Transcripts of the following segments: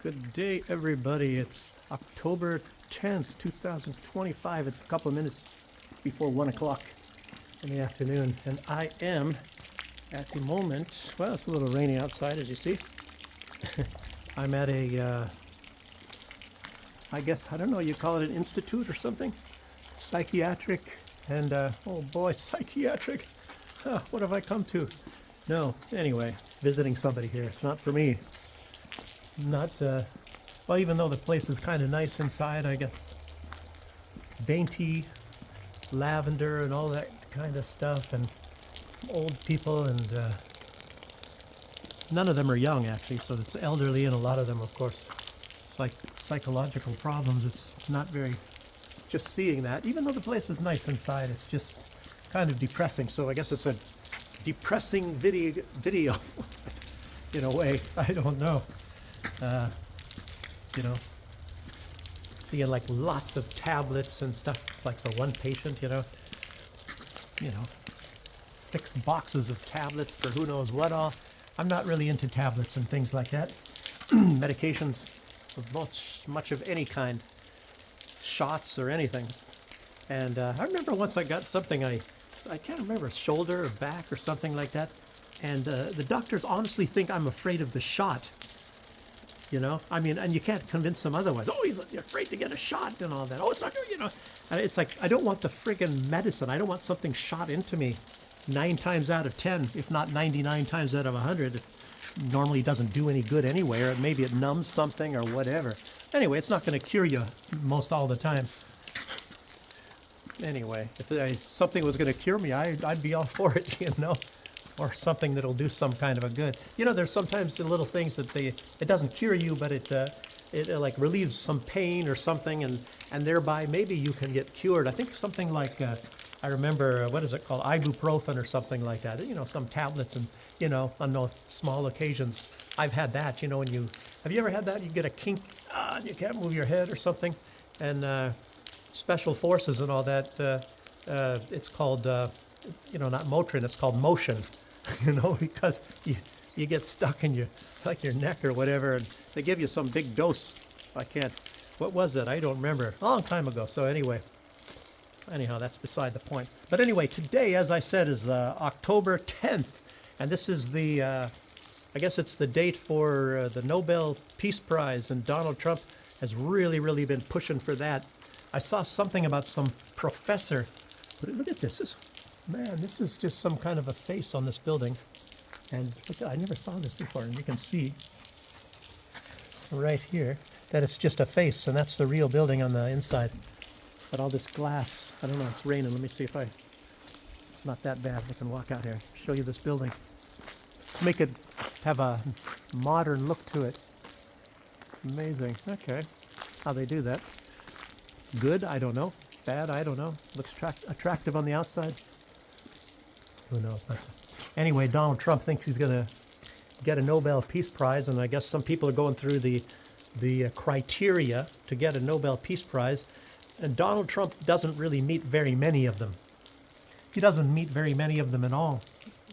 Good day, everybody. It's October 10th, 2025. It's a couple of minutes before 1 o'clock in the afternoon, and I am at the moment, well, it's a little rainy outside, as you see. I'm at I guess, I don't know, you call it an institute or something? Psychiatric, and, oh boy, psychiatric. What have I come to? No, anyway, it's visiting somebody here. It's not for me. Not, well, even though the place is kind of nice inside, I guess, dainty, lavender and all that kind of stuff, and old people, and none of them are young, actually, so it's elderly, and a lot of them, of course, it's like psychological problems. It's not very, just seeing that, even though the place is nice inside, it's just kind of depressing. So I guess it's a depressing video in a way. I don't know. You know, seeing like lots of tablets and stuff, like for one patient, you know, 6 boxes of tablets for who knows what all. I'm not really into tablets and things like that. Medications of much of any kind, shots or anything. And I remember once I got something, I can't remember, shoulder or back or something like that. And the doctors honestly think I'm afraid of the shot. You know, I mean, and you can't convince them otherwise. Oh, you're afraid to get a shot and all that. Oh, it's not good, you know. And it's like, I don't want the friggin' medicine. I don't want something shot into me 9 times out of 10, if not 99 times out of 100. It normally doesn't do any good anyway, or maybe it numbs something or whatever. Anyway, it's not going to cure you most all the time. Anyway, if something was going to cure me, I'd be all for it, you know. Or something that'll do some kind of a good. You know, there's sometimes the little things that it doesn't cure you, but it like relieves some pain or something, and thereby maybe you can get cured. I think something like, I remember, what is it called, ibuprofen or something like that. You know, some tablets, and, you know, on those small occasions. I've had that, you know, have you ever had that? You get a kink, and you can't move your head or something, and special forces and all that, it's called, you know, not Motrin, it's called motion. You know, because you get stuck in your neck or whatever, and they give you some big dose. What was it? I don't remember. A long time ago. So anyhow, that's beside the point. But anyway, today, as I said, is October 10th, and this is I guess it's the date for the Nobel Peace Prize, and Donald Trump has really, really been pushing for that. I saw something about some professor. Look at this. Man, this is just some kind of a face on this building. And look, I never saw this before. And you can see right here that it's just a face, and that's the real building on the inside. But all this glass, I don't know, it's raining. Let me see if it's not that bad. I can walk out here, show you this building. Make it have a modern look to it. Amazing. Okay. How they do that. Good, I don't know. Bad, I don't know. Looks attractive on the outside. Who knows? But anyway, Donald Trump thinks he's going to get a Nobel Peace Prize, and I guess some people are going through the criteria to get a Nobel Peace Prize, and Donald Trump doesn't really meet very many of them. He doesn't meet very many of them at all,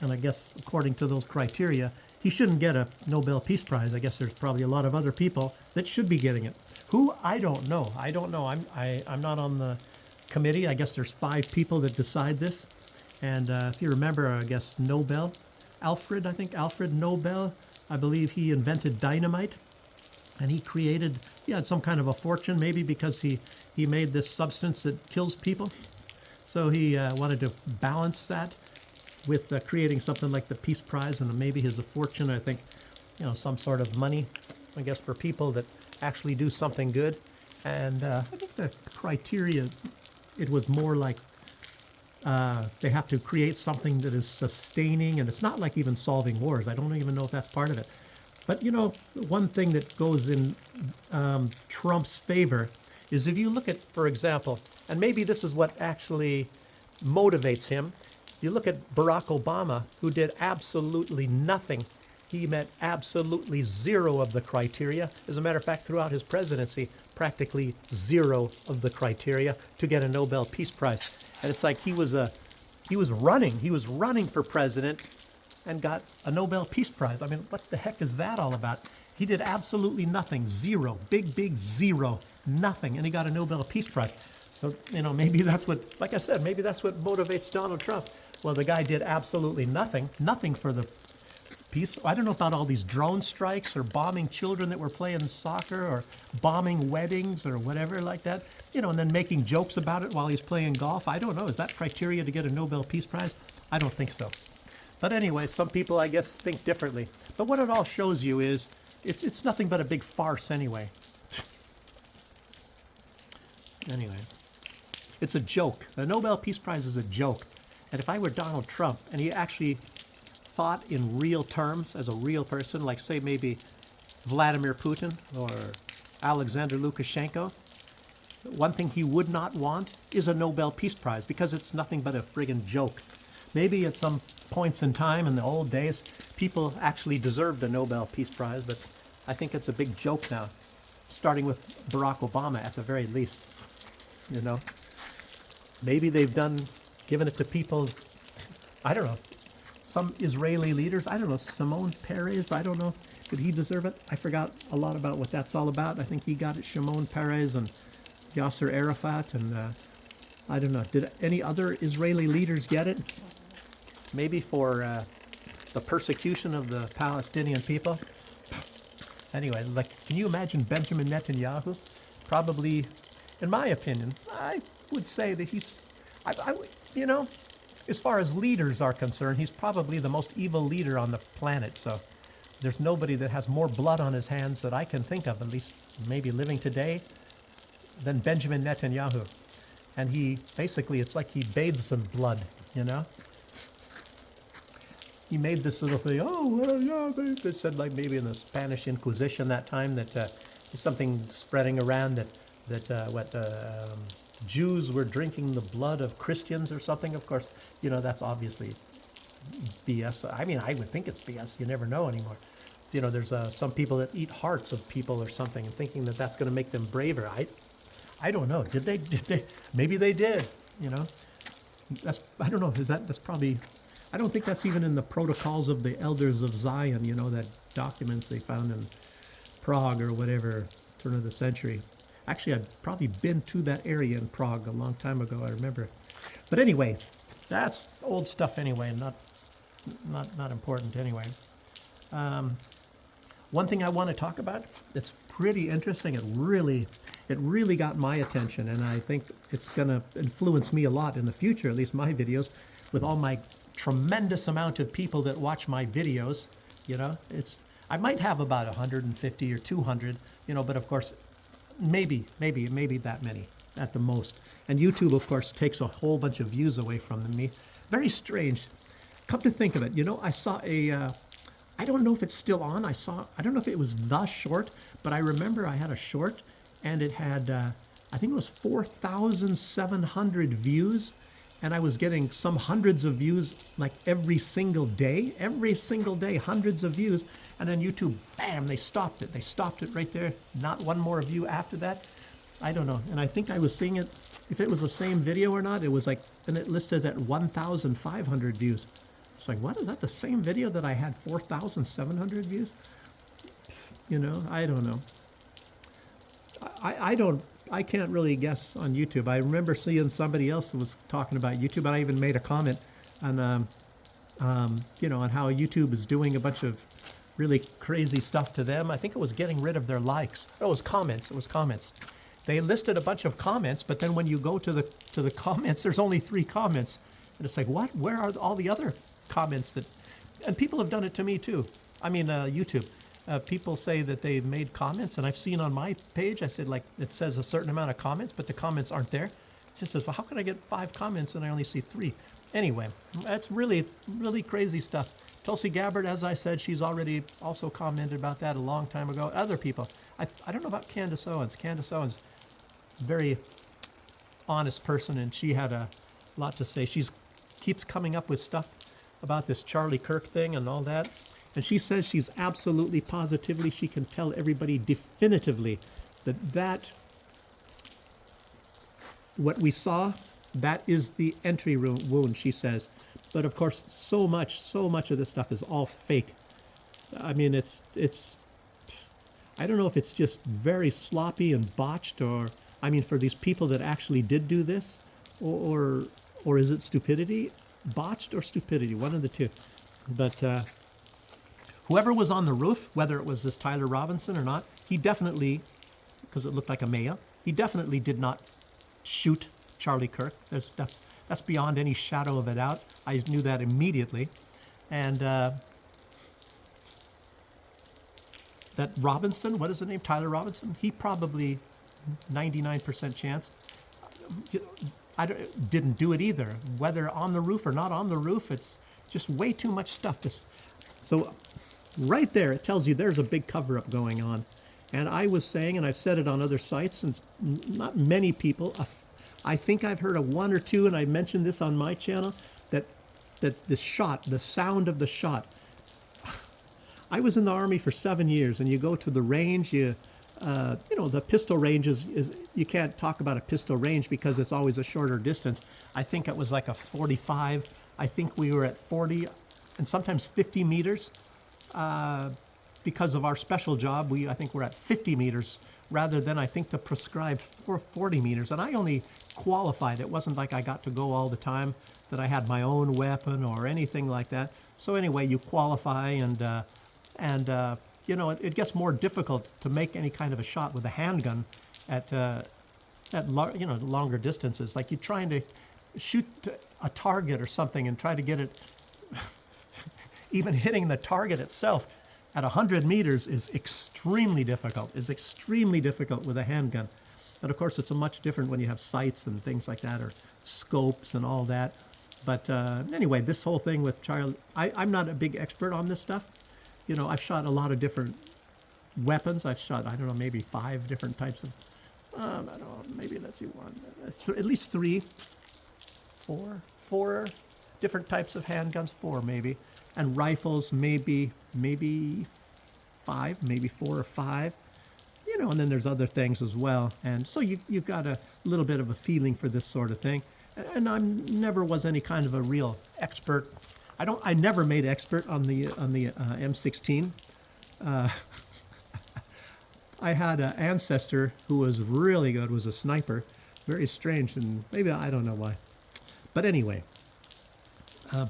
and I guess according to those criteria, he shouldn't get a Nobel Peace Prize. I guess there's probably a lot of other people that should be getting it. Who? I don't know. I'm not on the committee. I guess there's 5 people that decide this. And if you remember, I guess Alfred Nobel, I believe he invented dynamite, and he had some kind of a fortune, maybe because he made this substance that kills people. So he wanted to balance that with creating something like the Peace Prize, and maybe his fortune, I think, you know, some sort of money, I guess, for people that actually do something good. And I think the criteria, it was more like, they have to create something that is sustaining, and it's not like even solving wars. I don't even know if that's part of it. But, you know, one thing that goes in Trump's favor is if you look at, for example, and maybe this is what actually motivates him, you look at Barack Obama, who did absolutely nothing. He met absolutely 0 of the criteria. As a matter of fact, throughout his presidency, practically 0 of the criteria to get a Nobel Peace Prize. And it's like he was running for president, and got a Nobel Peace Prize. I mean, what the heck is that all about? He did absolutely nothing, zero, big zero, nothing, and he got a Nobel Peace Prize. So, maybe that's what, like I said, maybe that's what motivates Donald Trump. Well, the guy did absolutely nothing for the peace. I don't know about all these drone strikes or bombing children that were playing soccer or bombing weddings or whatever like that, and then making jokes about it while he's playing golf. I don't know. Is that criteria to get a Nobel Peace Prize? I don't think so. But anyway, some people, I guess, think differently. But what it all shows you is it's nothing but a big farce anyway. Anyway, it's a joke. The Nobel Peace Prize is a joke. And if I were Donald Trump and he actually thought in real terms as a real person, like say maybe Vladimir Putin or Alexander Lukashenko, one thing he would not want is a Nobel Peace Prize because it's nothing but a friggin' joke. Maybe at some points in time in the old days, people actually deserved a Nobel Peace Prize, but I think it's a big joke now, starting with Barack Obama at the very least. Maybe they've given it to people, I don't know, some Israeli leaders, I don't know, Shimon Peres, I don't know, did he deserve it? I forgot a lot about what that's all about. I think he got it, Shimon Peres and Yasser Arafat, and I don't know, did any other Israeli leaders get it? Maybe for the persecution of the Palestinian people. Anyway, can you imagine Benjamin Netanyahu? Probably, in my opinion, I would say that he's, as far as leaders are concerned, he's probably the most evil leader on the planet. So there's nobody that has more blood on his hands that I can think of, at least maybe living today, than Benjamin Netanyahu. And he, basically, it's like he bathes in blood, He made this little thing, it said like maybe in the Spanish Inquisition that time that there's something spreading around that Jews were drinking the blood of Christians or something. Of course, that's obviously BS. I mean, I would think it's BS. You never know anymore. There's some people that eat hearts of people or something and thinking that that's going to make them braver. I don't know. Did they? Maybe they did, I don't know. That's probably, I don't think that's even in the protocols of the Elders of Zion, that documents they found in Prague or whatever, turn of the century. Actually, I've probably been to that area in Prague a long time ago, I remember. But anyway, that's old stuff anyway, not important anyway. One thing I want to talk about, it's pretty interesting. It really got my attention, and I think it's going to influence me a lot in the future, at least my videos, with all my tremendous amount of people that watch my videos. I might have about 150 or 200, but of course, maybe that many at the most. And YouTube, of course, takes a whole bunch of views away from me. Very strange. Come to think of it, I saw I don't know if it's still on. I don't know if it was The Short, but I remember I had a short and it had, I think it was 4,700 views. And I was getting some hundreds of views like every single day, hundreds of views. And then YouTube, bam, they stopped it. They stopped it right there. Not one more view after that. I don't know. And I think I was seeing it, if it was the same video or not, it was like, and it listed at 1,500 views. It's like, what, is that the same video that I had 4,700 views? I don't know. I can't really guess on YouTube. I remember seeing somebody else was talking about YouTube, and I even made a comment on, on how YouTube is doing a bunch of really crazy stuff to them. I think it was getting rid of their likes. Oh, it was comments. It was comments. They listed a bunch of comments, but then when you go to the comments, there's only 3 comments, and it's like, what? Where are all the other comments that? And people have done it to me too. I mean, YouTube. People say that they've made comments, and I've seen on my page, I said, like, it says a certain amount of comments, but the comments aren't there. It just says, well, how can I get 5 comments and I only see 3? Anyway, that's really, really crazy stuff. Tulsi Gabbard, as I said, she's already also commented about that a long time ago. Other people, I don't know about Candace Owens. Candace Owens, very honest person, and she had a lot to say. She keeps coming up with stuff about this Charlie Kirk thing and all that. And she says she's absolutely positively, she can tell everybody definitively that what we saw That is the entry wound, she says. But of course, so much of this stuff is all fake. I mean, it's. I don't know if it's just very sloppy and botched, or I mean, for these people that actually did do this, or is it stupidity, botched or stupidity, one of the two. But whoever was on the roof, whether it was this Tyler Robinson or not, he definitely, because it looked like a male, he definitely did not shoot Charlie Kirk. That's beyond any shadow of a doubt. I knew that immediately. And that Robinson, what is the name? Tyler Robinson? He probably 99% chance didn't do it either. Whether on the roof or not on the roof, it's just way too much stuff. So right there, it tells you there's a big cover-up going on. And I was saying, and I've said it on other sites, and not many people, I think I've heard of one or two, and I mentioned this on my channel, that the shot, the sound of the shot. I was in the Army for 7 years, and you go to the range, you know, the pistol range is you can't talk about a pistol range because it's always a shorter distance. I think it was like a 45. I think we were at 40 and sometimes 50 meters. Because of our special job, I think we're at 50 meters rather than I think the prescribed 40 meters. And I only qualified. It wasn't like I got to go all the time, that I had my own weapon or anything like that. So anyway, you qualify, and you know, it gets more difficult to make any kind of a shot with a handgun at you know, longer distances. Like you're trying to shoot a target or something and try to get it, even hitting the target itself at 100 meters is extremely difficult. It's extremely difficult with a handgun. And of course, it's a much different when you have sights and things like that, or scopes and all that. But anyway, this whole thing with Charlie, I'm not a big expert on this stuff. You know, I've shot a lot of different weapons. I've shot, I don't know, maybe 5 different types of, I don't know, maybe let's see, at least 3, 4 different types of handguns, 4 maybe. And rifles, maybe 5, maybe 4 or 5. You know, and then there's other things as well. And so you've got a little bit of a feeling for this sort of thing. And I never was any kind of a real expert. I never made expert on the M16. I had an ancestor who was really good, was a sniper. Very strange, and maybe I don't know why. But anyway,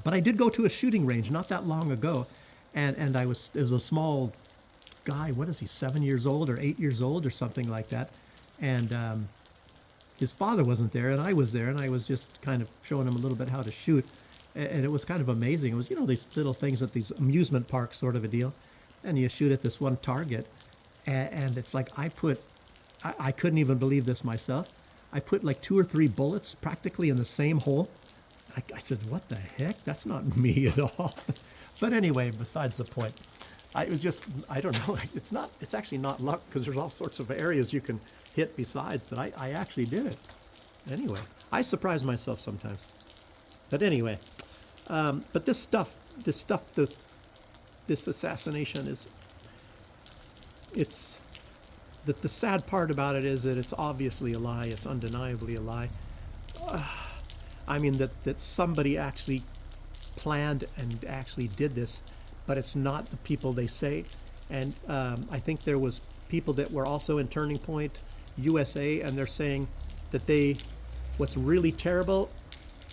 but I did go to a shooting range not that long ago, and it was a small guy. What is he? 7 years old or 8 years old or something like that, and his father wasn't there, and I was there, and I was just kind of showing him a little bit how to shoot. And it was kind of amazing. It was, you know, these little things at these amusement parks sort of a deal. And you shoot at this one target. And it's like I couldn't even believe this myself. I put like 2 or 3 bullets practically in the same hole. I said, what the heck? That's not me at all. But anyway, besides the point. It was just, I don't know. It's actually not luck, because there's all sorts of areas you can hit besides. But I actually did it. Anyway, I surprise myself sometimes. But anyway, but this assassination the sad part about it is that it's obviously a lie. It's undeniably a lie. I mean, that somebody actually planned and actually did this, but it's not the people they say. And I think there was people that were also in Turning Point USA, and they're saying that what's really terrible,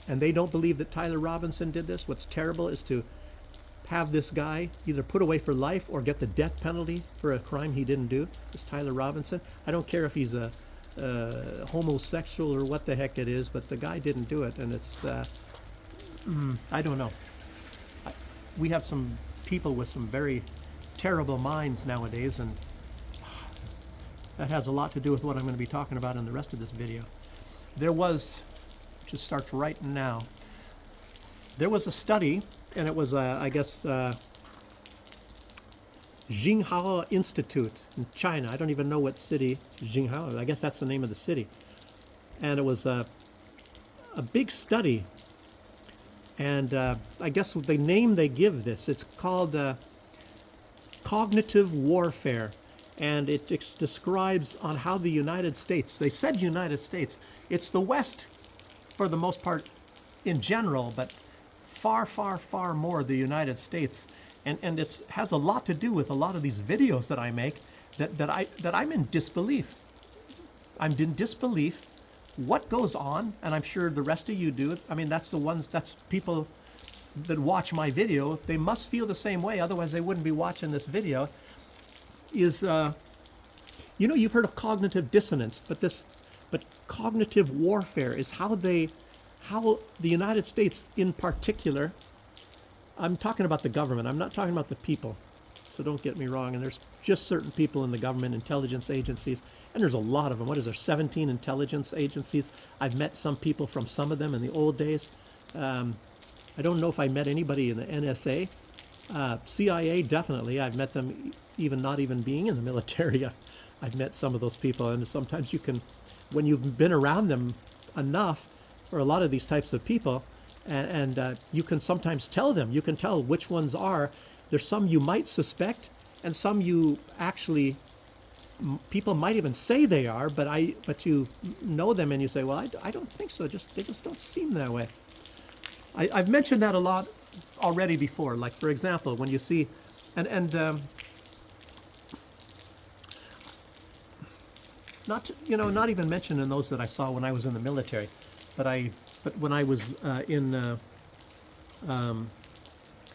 and they don't believe that Tyler Robinson did this. What's terrible is to have this guy either put away for life or get the death penalty for a crime he didn't do. It's Tyler Robinson. I don't care if he's a homosexual or what the heck it is, but the guy didn't do it, and it's, I don't know. We have some people with some very terrible minds nowadays, and that has a lot to do with what I'm going to be talking about in the rest of this video. There was, just starts right now, there was a study, and it was, I guess, Jinghao Institute in China. I don't even know what city, Jinghao, I guess that's the name of the city. And it was a big study. And I guess the name they give this, it's called cognitive warfare. And it describes on how the United States, they said United States, it's the West for the most part in general, but far, far, far more the United States. And it has a lot to do with a lot of these videos that I make that I'm in disbelief. I'm in disbelief what goes on, and I'm sure the rest of you do. I mean, that's people that watch my video. They must feel the same way, otherwise they wouldn't be watching this video. You've heard of cognitive dissonance, but cognitive warfare is how the United States in particular, I'm talking about the government, I'm not talking about the people, so don't get me wrong, and there's just certain people in the government, intelligence agencies, and there's a lot of them. What is there, 17 intelligence agencies? I've met some people from some of them in the old days. I don't know if I met anybody in the NSA. CIA, definitely. I've met them even not even being in the military. I've met some of those people, and sometimes you can, when you've been around them enough, or a lot of these types of people, and you can sometimes tell them, you can tell which ones are. There's some you might suspect, and some you actually, people might even say they are, but you know them and you say, well, I don't think so. They just don't seem that way. I've mentioned that a lot already before. Like, for example, when you see, not even mentioning those that I saw when I was in the military, but when I was in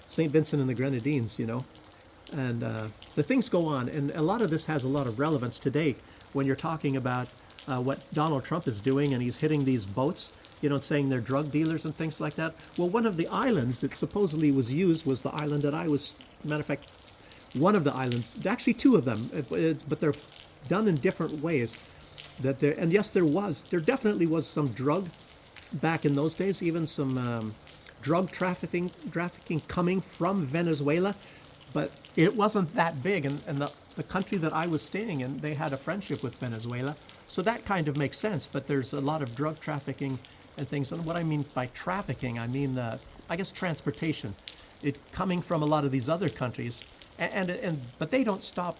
St. Vincent and the Grenadines, and the things go on, and a lot of this has a lot of relevance today when you're talking about what Donald Trump is doing, and he's hitting these boats, saying they're drug dealers and things like that. Well, one of the islands that supposedly was used was the island that I was, matter of fact, one of the islands, actually two of them, but they're done in different ways. And yes, there definitely was some drug back in those days, even some drug trafficking coming from Venezuela, but it wasn't that big. And the country that I was staying in, they had a friendship with Venezuela, so that kind of makes sense. But there's a lot of drug trafficking and things. And what I mean by trafficking, I mean, I guess, transportation. It coming from a lot of these other countries, but they don't stop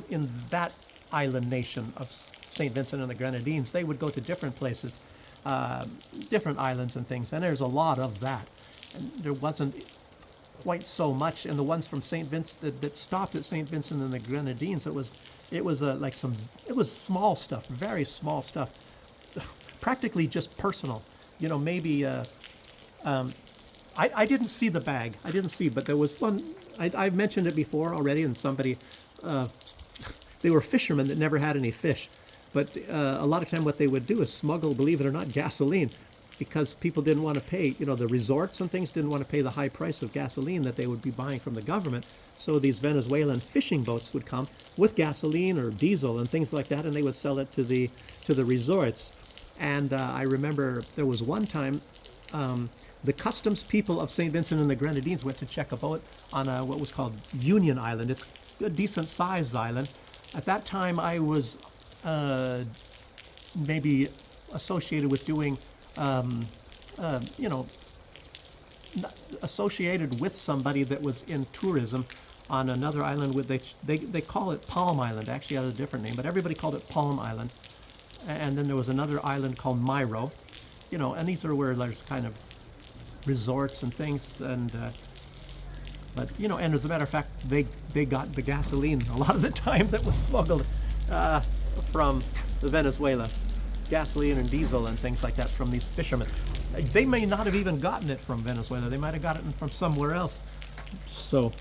in that island nation of St. Vincent and the Grenadines. They would go to different places, different islands and things, and there's a lot of that. And there wasn't quite so much. And the ones from St. Vincent that stopped at St. Vincent and the Grenadines, it was small stuff, very small stuff, practically just personal. Maybe I didn't see the bag. I didn't see, but there was one. I've mentioned it before already, and somebody. They were fishermen that never had any fish, but a lot of time what they would do is smuggle, believe it or not, gasoline, because people didn't want to pay, the resorts and things didn't want to pay the high price of gasoline that they would be buying from the government. So these Venezuelan fishing boats would come with gasoline or diesel and things like that, and they would sell it to the resorts. And I remember there was one time the customs people of St. Vincent and the Grenadines went to check a boat on what was called Union Island. It's a decent sized island. At that time, I was maybe associated with doing, associated with somebody that was in tourism on another island. They call it Palm Island. Actually, it had a different name, but everybody called it Palm Island. And then there was another island called Myro, and these are where there's kind of resorts and things, and and as a matter of fact, they got the gasoline a lot of the time that was smuggled from the Venezuela, gasoline and diesel and things like that from these fishermen. They may not have even gotten it from Venezuela. They might have gotten it from somewhere else. So,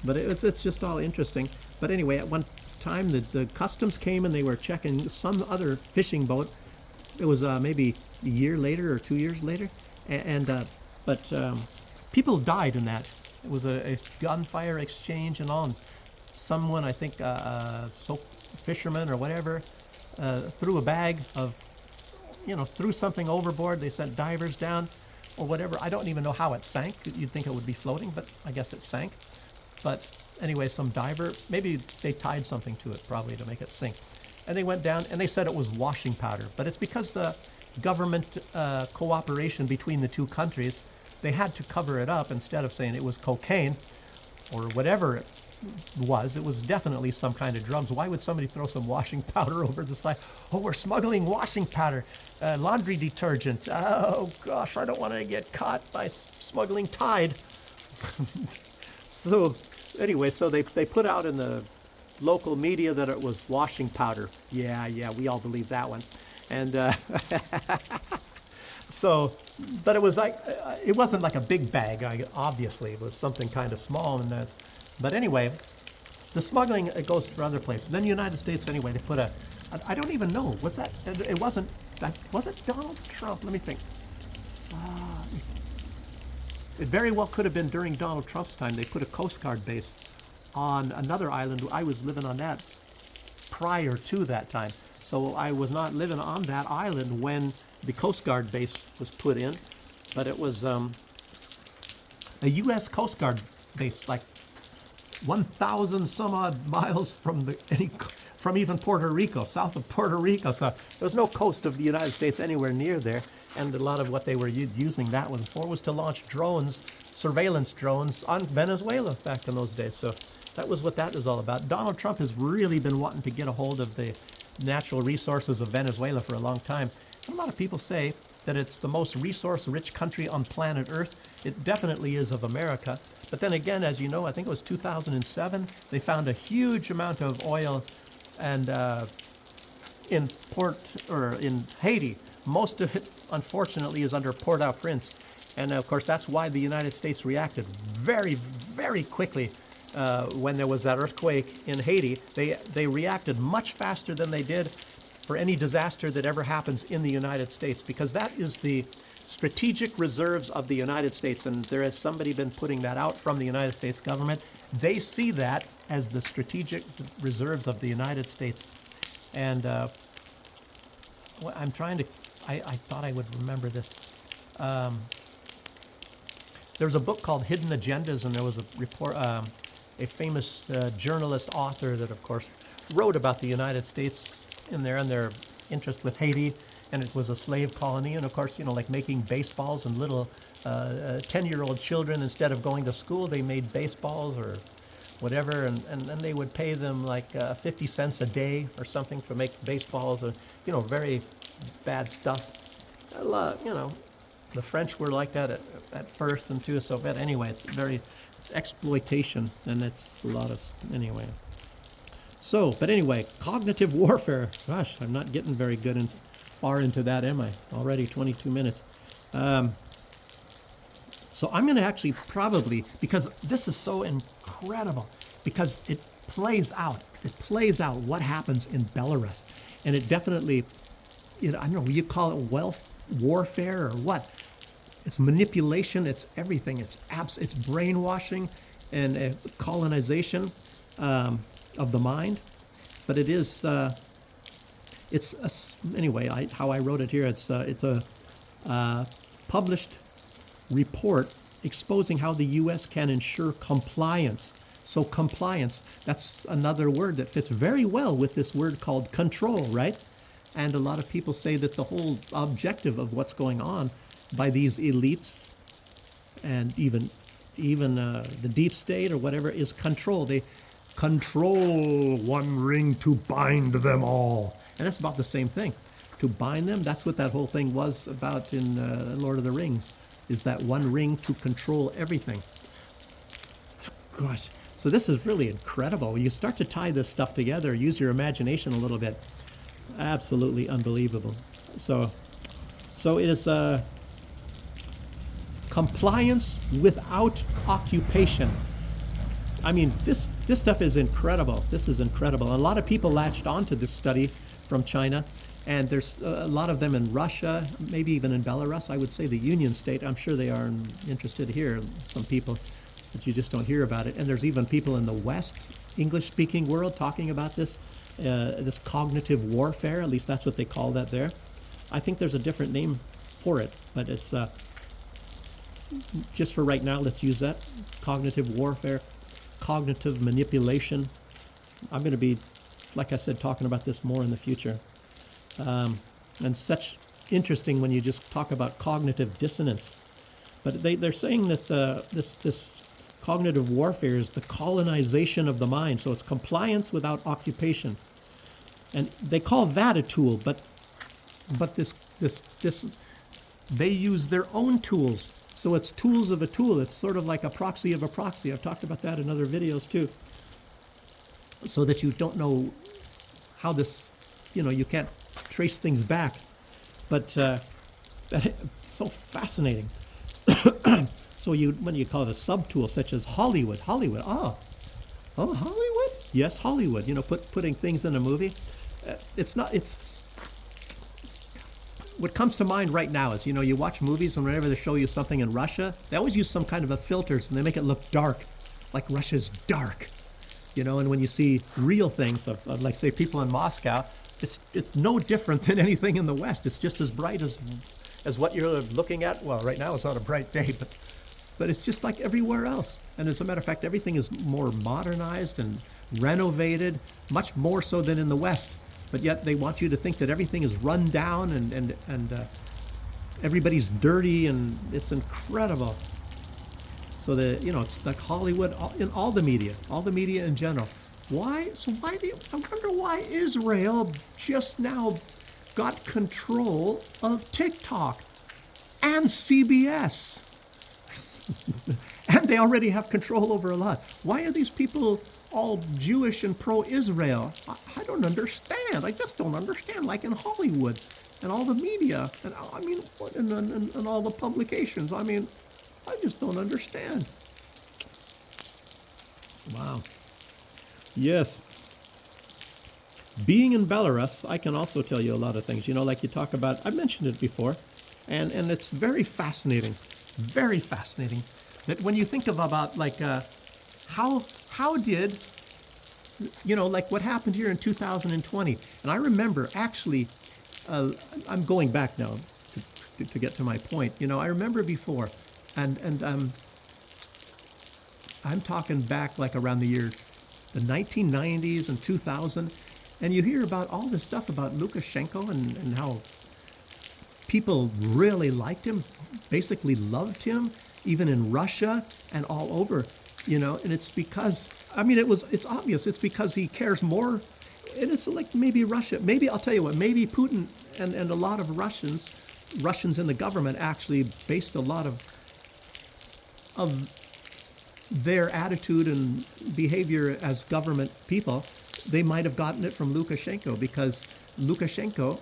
but it's just all interesting. But anyway, at one time the customs came and they were checking some other fishing boat. It was maybe a year later or 2 years later, but people died in that. It was a gunfire exchange and all. And someone, I think, fisherman or whatever, threw a bag of, threw something overboard. They sent divers down or whatever. I don't even know how it sank. You'd think it would be floating, but I guess it sank. But anyway, some diver, maybe they tied something to it probably to make it sink. And they went down and they said it was washing powder. But it's because the government cooperation between the two countries, they had to cover it up. Instead of saying it was cocaine or whatever it was definitely some kind of drugs. Why would somebody throw some washing powder over the side? Oh, we're smuggling washing powder. laundry detergent. Oh gosh, I don't want to get caught by smuggling Tide. So anyway, so they put out in the local media that it was washing powder. Yeah, we all believe that one. And so, but it was like, it wasn't like a big bag, obviously. It was something kind of small. But anyway, the smuggling, it goes through other places. Then the United States, anyway, they put I don't even know, was it Donald Trump? Let me think. It very well could have been during Donald Trump's time. They put a Coast Guard base on another island. I was living on that prior to that time. So I was not living on that island when the Coast Guard base was put in, but it was a U.S. Coast Guard base, like 1,000 some odd miles from even Puerto Rico, south of Puerto Rico. So there was no coast of the United States anywhere near there. And a lot of what they were using that one for was to launch drones, surveillance drones on Venezuela back in those days. So that was what that was all about. Donald Trump has really been wanting to get a hold of the natural resources of Venezuela for a long time. And a lot of people say that it's the most resource-rich country on planet Earth. It definitely is of America. But then again, as you know, I think it was 2007, they found a huge amount of oil and in Haiti. Most of it, unfortunately, is under Port-au-Prince. And of course, that's why the United States reacted very, very quickly when there was that earthquake in Haiti. They reacted much faster than they did for any disaster that ever happens in the United States, because that is the strategic reserves of the United States. And there has somebody been putting that out from the United States government. They see that as the strategic reserves of the United States. And I'm trying to, I thought I would remember this. There was a book called Hidden Agendas, and there was a report, a famous journalist author that, of course, wrote about the United States in there and their interest with Haiti, and it was a slave colony. And of course, you know, like making baseballs, and little 10-year-old children, instead of going to school, they made baseballs or whatever, and then they would pay them like 50 cents a day or something to make baseballs, or, you know, very bad stuff. A lot, you know, the French were like that at first and too. So, but anyway, it's exploitation, and it's a lot of, anyway. So, but anyway, cognitive warfare. Gosh, I'm not getting very good and far into that, am I? Already 22 minutes. So I'm going to actually probably, because this is so incredible, because it plays out what happens in Belarus. And it definitely, I don't know, you call it wealth warfare or what? It's manipulation, it's everything. It's brainwashing and colonization of the mind. But it is, anyway, how I wrote it here, it's a published report exposing how the U.S. can ensure compliance. So compliance, that's another word that fits very well with this word called control, right? And a lot of people say that the whole objective of what's going on by these elites and even the deep state or whatever is control. They control one ring to bind them all. And that's about the same thing. To bind them, that's what that whole thing was about in Lord of the Rings, is that one ring to control everything. Gosh, so this is really incredible. You start to tie this stuff together, use your imagination a little bit. Absolutely unbelievable. So it is compliance without occupation. I mean, this stuff is incredible. This is incredible. A lot of people latched onto this study from China, and there's a lot of them in Russia, maybe even in Belarus. I would say the Union State. I'm sure they are interested here, some people, but you just don't hear about it. And there's even people in the West, English-speaking world, talking about this cognitive warfare. At least that's what they call that there. I think there's a different name for it, but it's just for right now, let's use that. Cognitive warfare, cognitive manipulation. I'm going to be, like I said, talking about this more in the future. And such interesting when you just talk about cognitive dissonance. But they're saying that this cognitive warfare is the colonization of the mind. So it's compliance without occupation. And they call that a tool, but this This they use their own tools. So it's tools of a tool. It's sort of like a proxy of a proxy. I've talked about that in other videos too. So that you don't know how this, you can't trace things back. But so fascinating. So when you call it a subtool, such as Hollywood, Hollywood? Yes, Hollywood. Putting things in a movie. It's what comes to mind right now is, you watch movies and whenever they show you something in Russia, they always use some kind of a filters and they make it look dark, like Russia's dark. And when you see real things of like, say, people in Moscow, it's no different than anything in the West. It's just as bright as what you're looking at. Well, right now it's not a bright day, but it's just like everywhere else. And as a matter of fact, everything is more modernized and renovated, much more so than in the West. But yet they want you to think that everything is run down and everybody's dirty, and it's incredible. So it's like Hollywood in all the media in general. Why? So I wonder why Israel just now got control of TikTok and CBS. And they already have control over a lot. Why are these people all Jewish and pro-Israel? I don't understand. I just don't understand. Like in Hollywood and all the media and and all the publications. I just don't understand. Wow. Yes. Being in Belarus, I can also tell you a lot of things. Like you talk about, I mentioned it before, and it's very fascinating that when you think about like how did, like what happened here in 2020. And I remember actually, I'm going back now to get to my point. I remember before, and I'm talking back like around the 1990s and 2000, and you hear about all this stuff about Lukashenko and how people really liked him, basically loved him, even in Russia and all over, and it's because, it's obvious, it's because he cares more, and it's like maybe Russia, maybe I'll tell you what, maybe Putin and a lot of Russians in the government actually based a lot of their attitude and behavior as government people. They might have gotten it from Lukashenko, because Lukashenko,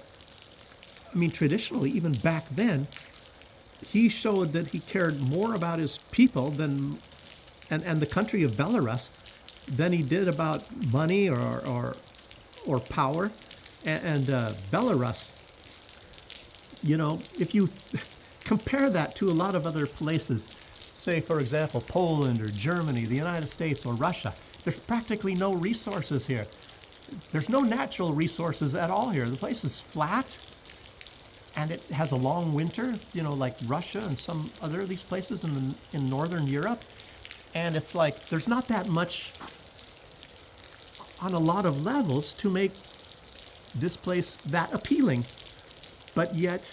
traditionally, even back then, he showed that he cared more about his people than and the country of Belarus than he did about money or power. And Belarus, if you compare that to a lot of other places, say, for example, Poland or Germany, the United States or Russia, there's practically no resources here. There's no natural resources at all here. The place is flat, and it has a long winter, like Russia and some other of these places in northern Europe. And it's like there's not that much on a lot of levels to make this place that appealing. But yet,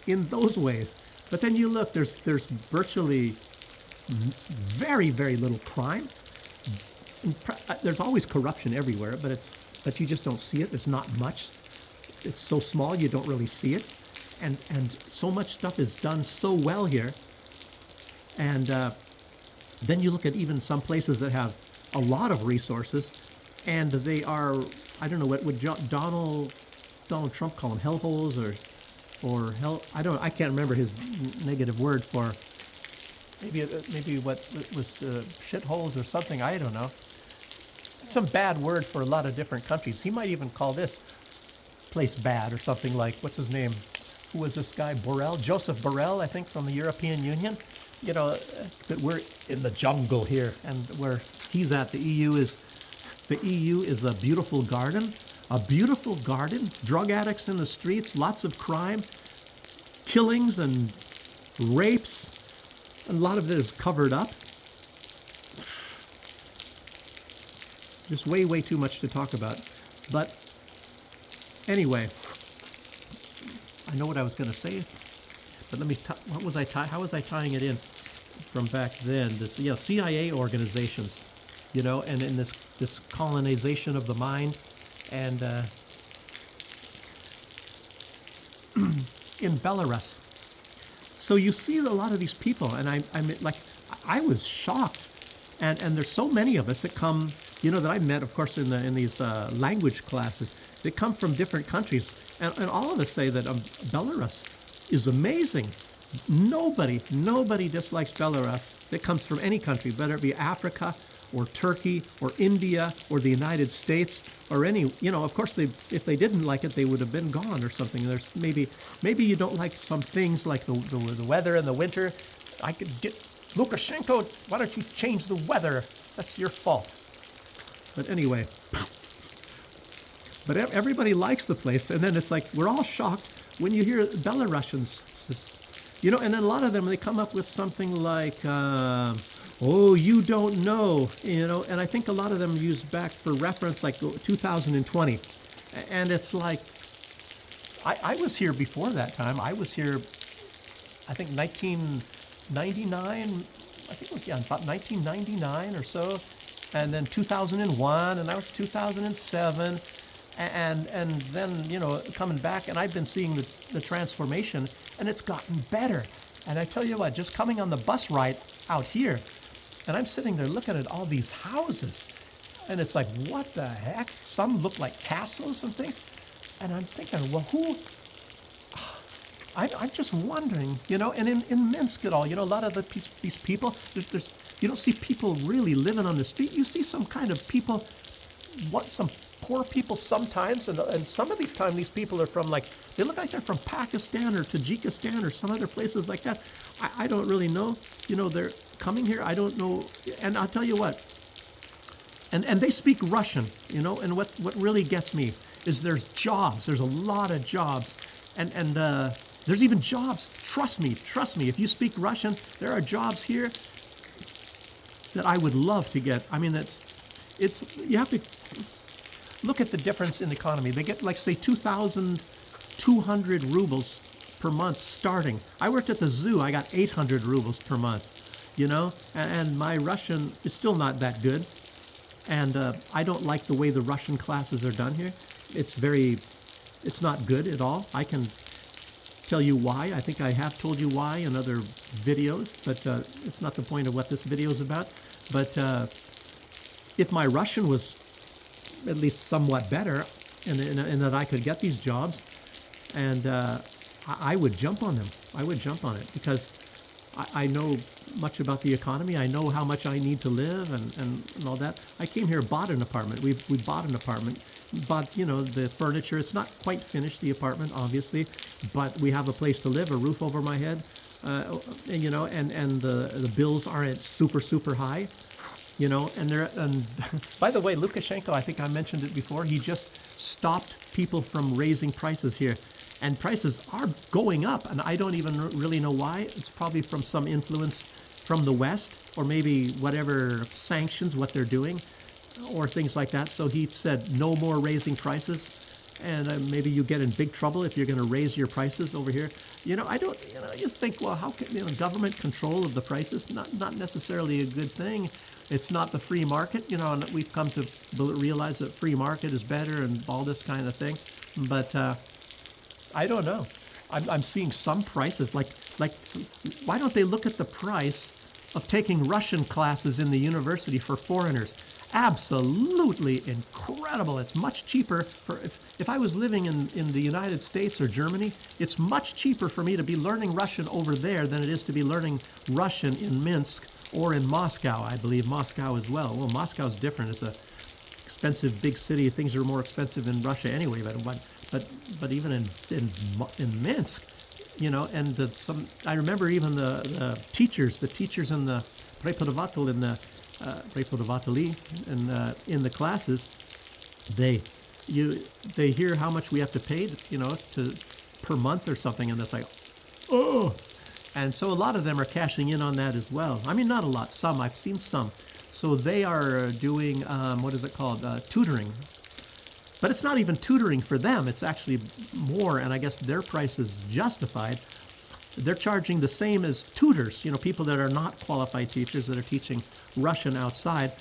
in those ways. But then you look, there's virtually very, very little crime. There's always corruption everywhere, but you just don't see it. There's not much. It's so small you don't really see it, and so much stuff is done so well here. And then you look at even some places that have a lot of resources, and they are, I don't know, what would Donald Trump call them, hellholes or hell, I can't remember his negative word for, maybe what it was, shitholes or something, I don't know. Some bad word for a lot of different countries. He might even call this place bad or something like, what's his name? Who was this guy? Borrell? Joseph Borrell, I think, from the European Union. That we're in the jungle here, and where he's at, the EU is a beautiful garden. A beautiful garden, drug addicts in the streets, lots of crime, killings and rapes. A lot of it is covered up. Just way, way too much to talk about. But anyway, I know what I was going to say, but let me, how was I tying it in from back then? This, CIA organizations, and in this colonization of the mind. And in Belarus. So you see a lot of these people, and I'm like, I was shocked, and there's so many of us that come, that I met, of course, in these language classes. They come from different countries, and all of us say that Belarus is amazing. Nobody dislikes Belarus that comes from any country, whether it be Africa or Turkey or India or the United States or any, of course, if they didn't like it, they would have been gone or something. There's maybe you don't like some things like the weather in the winter. I could get Lukashenko, why don't you change the weather? That's your fault. But anyway, but everybody likes the place. And then it's like, we're all shocked when you hear Belarusians, and then a lot of them, they come up with something like, oh, you don't know, and I think a lot of them use back for reference like 2020. And it's like, I was here before that time. I was here, I think 1999, I think it was, about 1999 or so. And then 2001, and that was 2007. And then, coming back, and I've been seeing the transformation, and it's gotten better. And I tell you what, just coming on the bus ride out here, and I'm sitting there looking at all these houses, and it's like, what the heck? Some look like castles and things. And I'm thinking, well, who? I'm just wondering, and in Minsk at all, a lot of these people, there's you don't see people really living on the street. You see some kind of people, some poor people sometimes, and some of these times these people are from they look like they're from Pakistan or Tajikistan or some other places like that. I don't really know. They're coming here. I don't know. And I'll tell you what. And they speak Russian, and what really gets me is there's jobs. There's a lot of jobs. And there's even jobs. Trust me. If you speak Russian, there are jobs here that I would love to get. I mean, you have to look at the difference in the economy. They get, say, 2,200 rubles per month starting. I worked at the zoo. I got 800 rubles per month, and my Russian is still not that good. And I don't like the way the Russian classes are done here. It's not good at all. I can tell you why. I think I have told you why in other videos, but it's not the point of what this video is about. But if my Russian was at least somewhat better, and that I could get these jobs, and I would jump on them. I would jump on it because I know much about the economy. I know how much I need to live and all that. I came here, bought an apartment. We bought an apartment, bought the furniture. It's not quite finished, the apartment, obviously, but we have a place to live, a roof over my head, and the bills aren't super high. And by the way, Lukashenko, I think I mentioned it before, he just stopped people from raising prices here. And prices are going up, and I don't even really know why. It's probably from some influence from the West, or maybe whatever sanctions, what they're doing, or things like that. So he said, no more raising prices, and maybe you get in big trouble if you're going to raise your prices over here. I don't, you think, well, how can, government control of the prices? Not necessarily a good thing. It's not the free market, and we've come to realize that free market is better and all this kind of thing. But I don't know. I'm seeing some prices, like why don't they look at the price of taking Russian classes in the university for foreigners? Absolutely incredible. It's much cheaper if I was living in the United States or Germany, it's much cheaper for me to be learning Russian over there than it is to be learning Russian in Minsk or in Moscow. I believe Moscow as well. Well, Moscow's different. It's a expensive big city. Things are more expensive in Russia anyway, but even in Minsk, and I remember even the teachers in the prepodavatel in the classes, they hear how much we have to pay, per month or something, and it's like, oh, and so a lot of them are cashing in on that as well. I mean, not a lot, some. I've seen some. So they are doing what is it called, tutoring. But it's not even tutoring for them. It's actually more, and I guess their price is justified. They're charging the same as tutors, people that are not qualified teachers that are teaching Russian outside.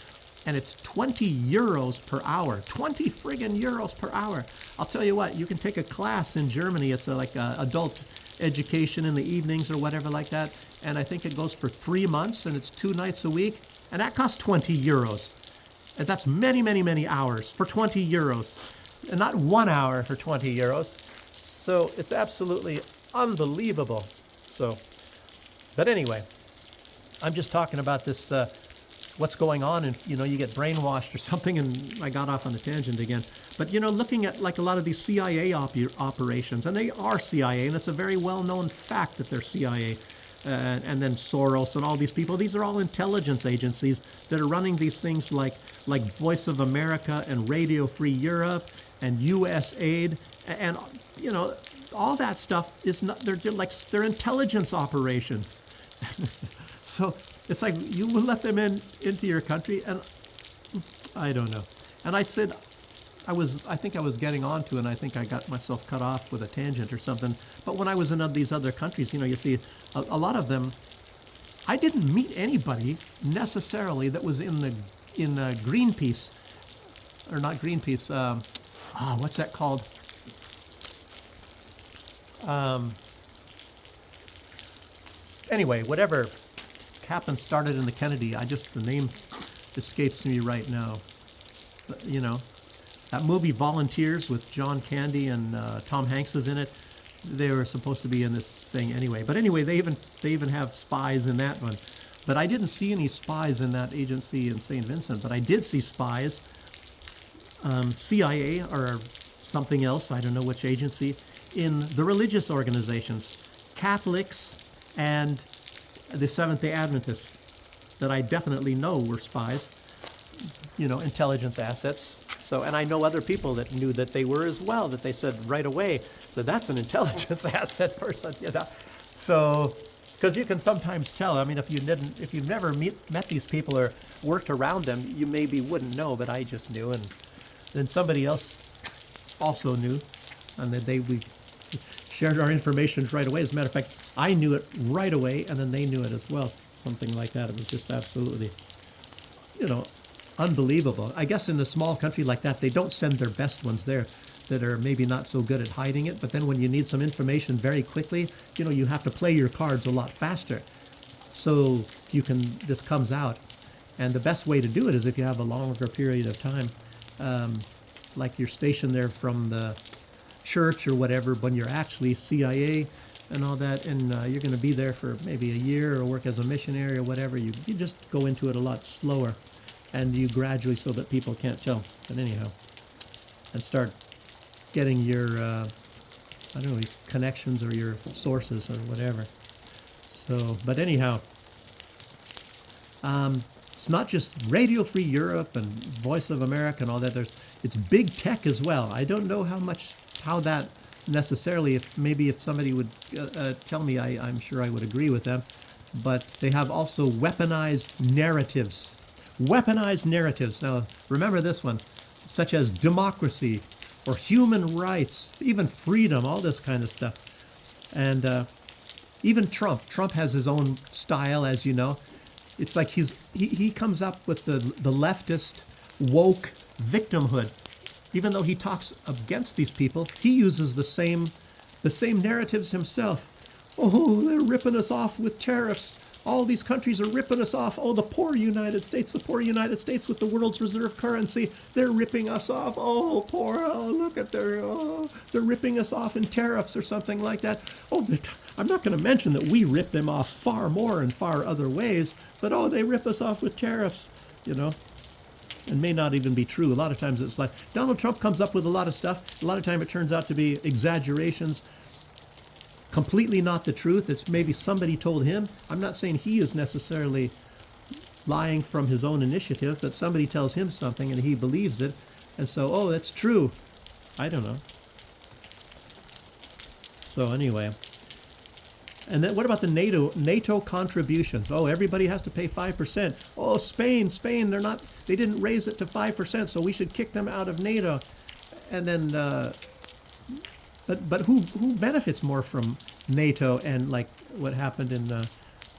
and it's 20 euros per hour. 20 friggin' euros per hour. I'll tell you what, you can take a class in Germany. It's like adult education in the evenings or whatever like that. And I think it goes for 3 months and it's 2 nights a week. And that costs 20 euros. And that's many, many, many hours for 20 euros. And not 1 hour for 20 euros. So it's absolutely unbelievable. So, but anyway, I'm just talking about this, what's going on, and you get brainwashed or something, and I got off on a tangent again. But looking at like a lot of these CIA operations, and they are CIA, and it's a very well-known fact that they're CIA. And then Soros and all these people, these are all intelligence agencies that are running these things like Voice of America and Radio Free Europe and USAID, and all that stuff is not, they're intelligence operations. So it's like you will let them into your country, and I don't know. And I said, I think I was getting onto, and I think I got myself cut off with a tangent or something. But when I was in these other countries, you see, a lot of them, I didn't meet anybody necessarily that was in Greenpeace, or not Greenpeace. What's that called? Anyway, whatever happened started in the Kennedy. The name escapes me right now. But, that movie Volunteers with John Candy and Tom Hanks is in it. They were supposed to be in this thing anyway. But anyway, they even have spies in that one. But I didn't see any spies in that agency in St. Vincent. But I did see spies, CIA or something else, I don't know which agency, in the religious organizations, Catholics and the Seventh-day Adventists, that I definitely know were spies, intelligence assets. So, and I know other people that knew that they were as well, that they said right away that that's an intelligence asset person, So, because you can sometimes tell. I mean, if you've never met these people or worked around them, you maybe wouldn't know, but I just knew, and then somebody else also knew, and then we shared our information right away. As a matter of fact, I knew it right away, and then they knew it as well, something like that. It was just absolutely, unbelievable. I guess in a small country like that, they don't send their best ones there that are maybe not so good at hiding it, but then when you need some information very quickly, you have to play your cards a lot faster. So this comes out. And the best way to do it is if you have a longer period of time, like you're stationed there from the church or whatever, when you're actually CIA and all that, and you're going to be there for maybe a year or work as a missionary or whatever, you just go into it a lot slower, and you gradually, so that people can't tell. But anyhow, and start getting your, connections or your sources or whatever. So, but anyhow, it's not just Radio Free Europe and Voice of America and all that. It's big tech as well. I don't know how that necessarily, if somebody would tell me, I'm sure I would agree with them. But they have also weaponized narratives. Weaponized narratives. Now, remember this one, such as democracy or human rights, even freedom, all this kind of stuff. And even Trump. Trump has his own style, as you know. It's like he comes up with the leftist, woke victimhood. Even though he talks against these people, he uses the same narratives himself. Oh, they're ripping us off with tariffs. All these countries are ripping us off. Oh, the poor United States with the world's reserve currency, they're ripping us off. Oh, look at they're ripping us off in tariffs or something like that. Oh, I'm not going to mention that we rip them off far more in far other ways, but they rip us off with tariffs, and may not even be true. A lot of times it's like Donald Trump comes up with a lot of stuff. A lot of time it turns out to be exaggerations, completely not the truth. It's maybe somebody told him. I'm not saying he is necessarily lying from his own initiative, but somebody tells him something and he believes it. And so, that's true. I don't know. So anyway. And then what about the NATO contributions? Oh, everybody has to pay 5%. Oh, Spain, they didn't raise it to 5%, so we should kick them out of NATO. And then, but who benefits more from NATO and like what happened in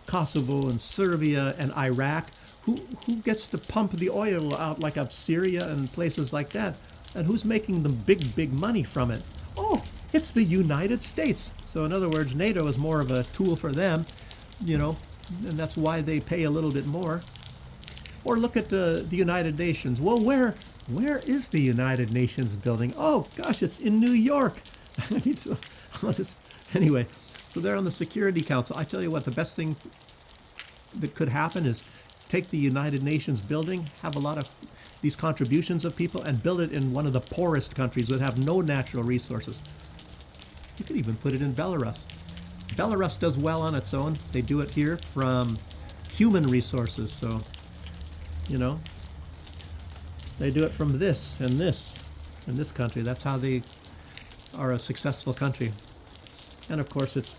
Kosovo and Serbia and Iraq? who gets to pump the oil out like of Syria and places like that? And who's making the big money from it? Oh, it's the United States. So in other words, NATO is more of a tool for them, you know, and that's why they pay a little bit more. Or look at the United Nations. Well, where is the United Nations building? Oh gosh, it's in New York. Anyway, so they're on the Security Council. I tell you what, the best thing that could happen is take the United Nations building, have a lot of these contributions of people, and build it in one of the poorest countries that have no natural resources. You could even put it in Belarus. Belarus does well on its own. They do it here from human resources. So, you know, they do it from this and this in this country. That's how they are a successful country. And of course, it's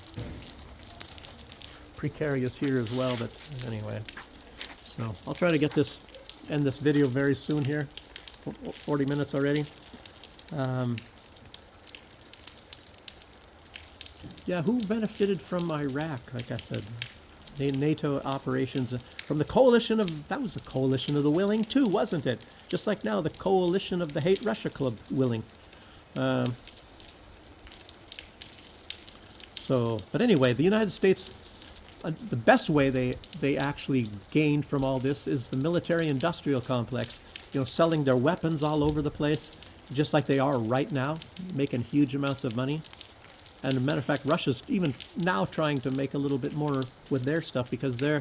precarious here as well. But anyway, so I'll try to end this video very soon here. 40 minutes already. Yeah, who benefited from Iraq? Like I said, NATO operations from the coalition of, that was the coalition of the willing too, wasn't it? Just like now, the coalition of the Hate Russia Club willing. But anyway, the United States, the best way they actually gained from all this is the military-industrial complex. You know, selling their weapons all over the place, just like they are right now, making huge amounts of money. And as a matter of fact, Russia's even now trying to make a little bit more with their stuff because their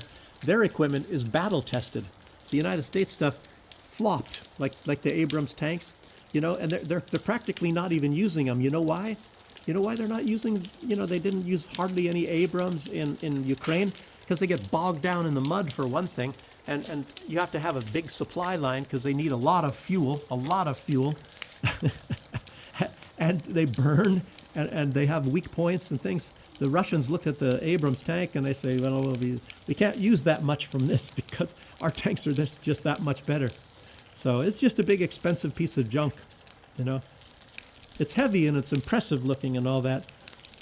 equipment is battle-tested. The United States stuff flopped, like the Abrams tanks, you know, and they're practically not even using them. You know why? You know why they're not using, you know, they didn't use hardly any Abrams in Ukraine? Because they get bogged down in the mud, for one thing, and you have to have a big supply line because they need a lot of fuel, and they burn, and they have weak points and things. The Russians looked at the Abrams tank and they say, well, we can't use that much from this because our tanks are just that much better. So it's just a big expensive piece of junk, you know. It's heavy and it's impressive looking and all that,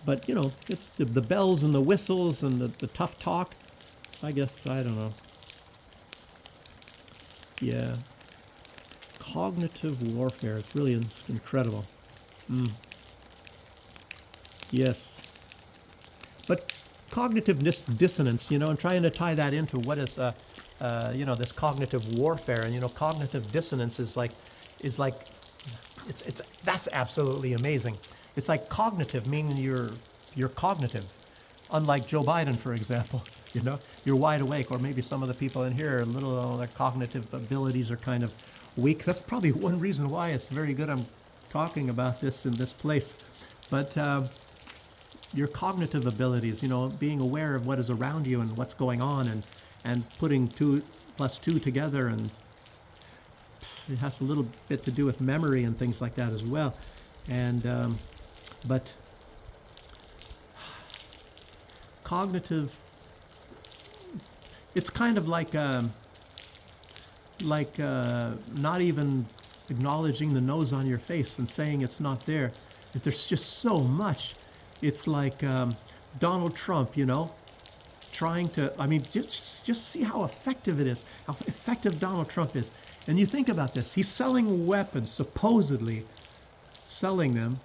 but you know, it's the bells and the whistles and the tough talk. I guess, I don't know. Yeah. Cognitive warfare. It's really incredible. Yes. But cognitive dissonance, you know, and trying to tie that into what is, you know, this cognitive warfare. And, you know, cognitive dissonance is like, that's absolutely amazing. It's like cognitive, meaning you're cognitive. Unlike Joe Biden, for example, you know, you're wide awake, or maybe some of the people in here are their cognitive abilities are kind of weak. That's probably one reason why it's very good I'm talking about this in this place. But your cognitive abilities, you know, being aware of what is around you and what's going on, and putting 2 + 2 together, and it has a little bit to do with memory and things like that as well. And but cognitive, it's kind of like not even acknowledging the nose on your face and saying it's not there. If there's just so much. It's like Donald Trump, you know, trying to, I mean, just see how effective it is, how effective Donald Trump is. And you think about this, he's selling weapons, supposedly selling them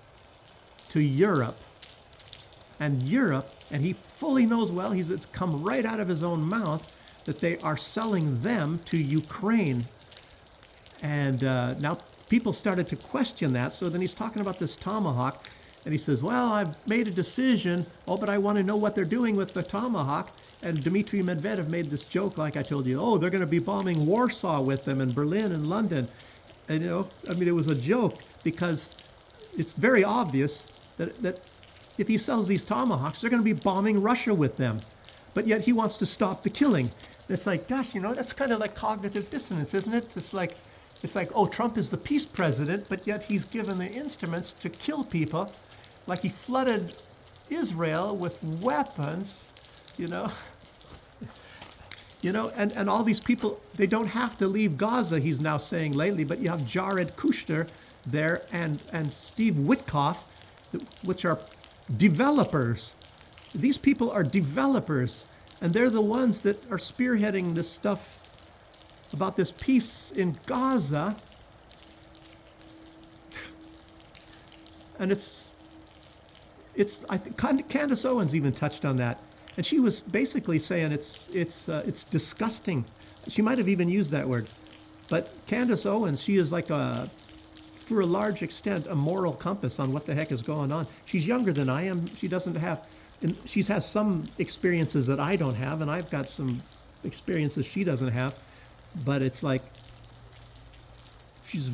to Europe, and he fully knows, well, it's come right out of his own mouth that they are selling them to Ukraine. And now people started to question that. So then he's talking about this Tomahawk, and he says, well, I've made a decision. Oh, but I want to know what they're doing with the Tomahawk. And Dmitry Medvedev made this joke, like I told you, oh, they're going to be bombing Warsaw with them, and Berlin and London. And, you know, I mean, it was a joke because it's very obvious that if he sells these Tomahawks, they're going to be bombing Russia with them. But yet he wants to stop the killing. It's like, gosh, you know, that's kind of like cognitive dissonance, isn't it? It's like, oh, Trump is the peace president, but yet he's given the instruments to kill people. Like he flooded Israel with weapons, you know. You know, and all these people, they don't have to leave Gaza, he's now saying lately, but you have Jared Kushner there and Steve Witkoff, which are developers. These people are developers, and they're the ones that are spearheading this stuff about this peace in Gaza, and I think Candace Owens even touched on that, and she was basically saying it's disgusting. She might have even used that word, but Candace Owens, she is like for a large extent, a moral compass on what the heck is going on. She's younger than I am. She doesn't have, and she has some experiences that I don't have, and I've got some experiences she doesn't have. But it's like she's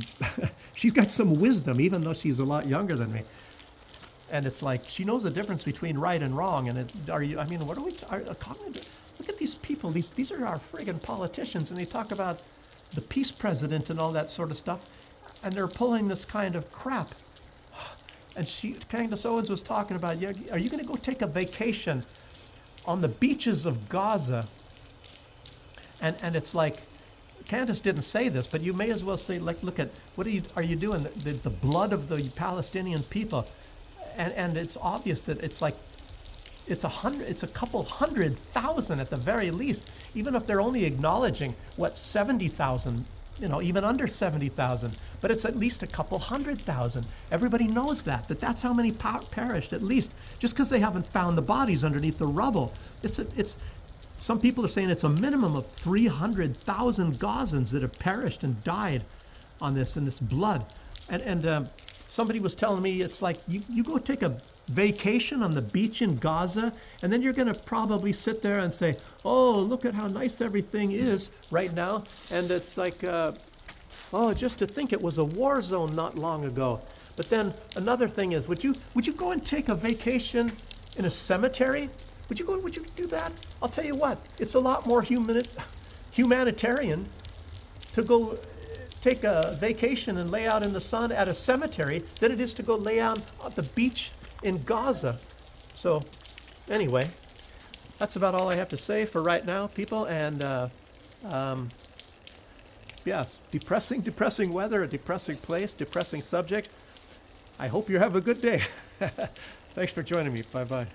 she's got some wisdom, even though she's a lot younger than me. And it's like she knows the difference between right and wrong. And what are we? Look at these people. These are our friggin' politicians, and they talk about the peace president and all that sort of stuff, and they're pulling this kind of crap. And Candace Owens was talking about, yeah, are you going to go take a vacation on the beaches of Gaza? And it's like, Candace didn't say this, but you may as well say, like, look at what are you doing? The blood of the Palestinian people. And it's obvious that it's like it's a couple 100,000 at the very least, even if they're only acknowledging 70,000, even under 70,000, but it's at least a couple 100,000. Everybody knows that's how many perished, at least, just because they haven't found the bodies underneath the rubble. Some people are saying it's a minimum of 300,000 Gazans that have perished and died on this, in this blood. And somebody was telling me it's like you go take a vacation on the beach in Gaza, and then you're going to probably sit there and say, oh, look at how nice everything is right now. And it's like, just to think it was a war zone not long ago. But then another thing is, would you go and take a vacation in a cemetery? Would you do that? I'll tell you what, it's a lot more humanitarian to go take a vacation and lay out in the sun at a cemetery than it is to go lay out on the beach in Gaza. So anyway, that's about all I have to say for right now, people. And it's depressing weather, a depressing place, depressing subject. I hope you have a good day. Thanks for joining me. Bye-bye.